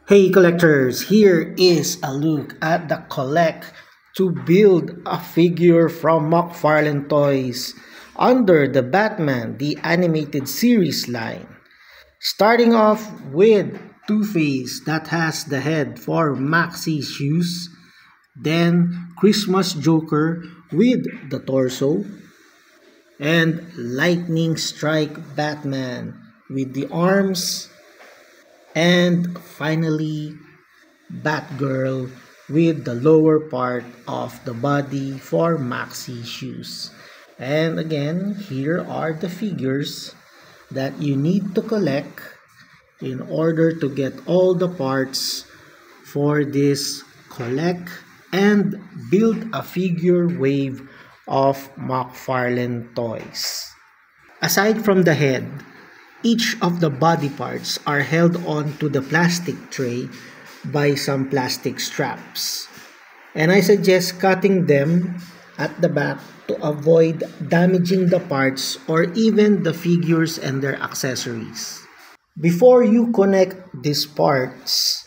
Hey collectors, here is a look at the collect to build a figure from McFarlane Toys under the Batman the Animated Series line. Starting off with Two-Face that has the head for Maxi shoes, then Christmas Joker with the torso, and Lightning Strike Batman with the arms, and finally Batgirl with the lower part of the body for maxi shoes. And again, here are the figures that you need to collect in order to get all the parts for this collect and build a figure wave of McFarlane Toys. Aside from the head, each of the body parts are held on to the plastic tray by some plastic straps. And I suggest cutting them at the back to avoid damaging the parts or even the figures and their accessories. Before you connect these parts,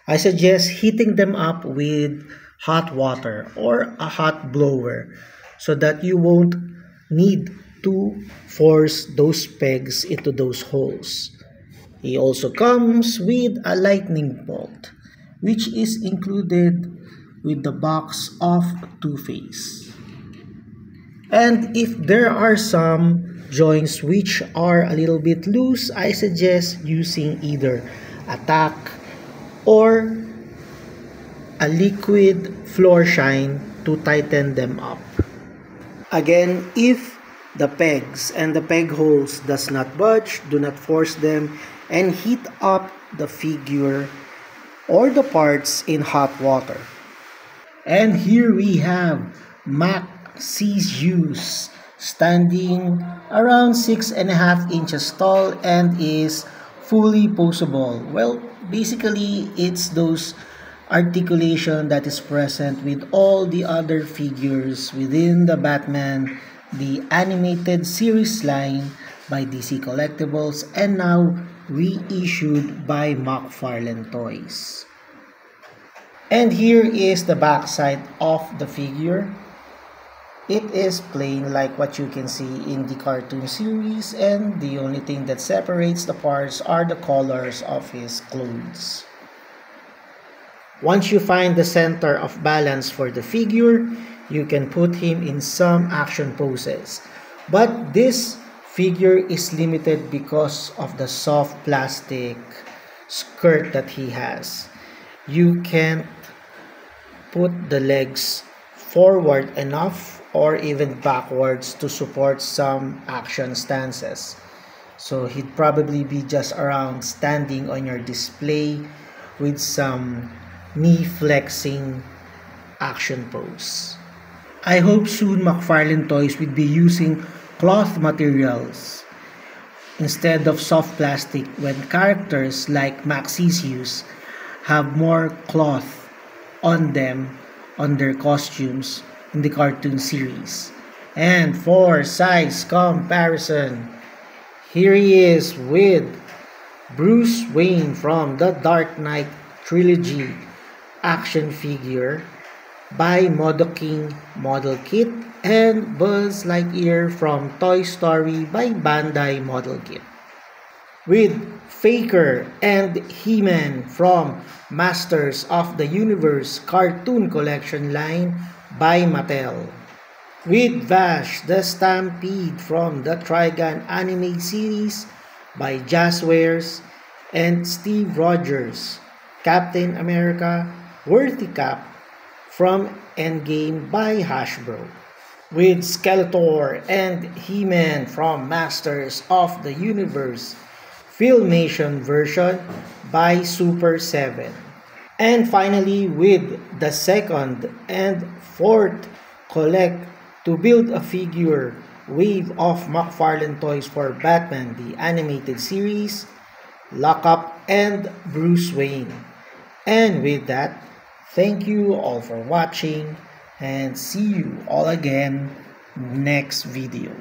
I suggest heating them up with hot water or a hot blower so that you won't need to force those pegs into those holes. He also comes with a lightning bolt, which is included with the box of Two-Face. And if there are some joints which are a little bit loose, I suggest using either a tack or a liquid floor shine to tighten them up. Again, if the pegs and the peg holes does not budge, do not force them and heat up the figure or the parts in hot water. And here we have Maxi shoes standing around 6.5 inches tall and is fully poseable. Well, basically it's those articulation that is present with all the other figures within the Batman the Animated Series line by DC Collectibles and now reissued by McFarlane Toys. And here is the back side of the figure. It is plain like what you can see in the cartoon series, and the only thing that separates the parts are the colors of his clothes. Once you find the center of balance for the figure, you can put him in some action poses. But this figure is limited because of the soft plastic skirt that he has. You can't put the legs forward enough or even backwards to support some action stances. So he'd probably be just around standing on your display with some knee flexing action pose. I hope soon McFarlane Toys will be using cloth materials instead of soft plastic when characters like Maxis use have more cloth on them on their costumes in the cartoon series. And for size comparison, here he is with Bruce Wayne from the Dark Knight Trilogy action figure by ModoKing Model Kit and Buzz Lightyear from Toy Story by Bandai Model Kit. With Faker and He-Man from Masters of the Universe Cartoon Collection line by Mattel. With Vash the Stampede from the Trigun anime series by Jazzwares, and Steve Rogers, Captain America Worthy Cap from Endgame by Hasbro. With Skeletor and He-Man from Masters of the Universe Filmation version by Super 7. And finally, with the second and fourth collect to build a figure wave of McFarlane Toys for Batman the Animated Series, Lockup and Bruce Wayne. And with that, thank you all for watching and see you all again next video.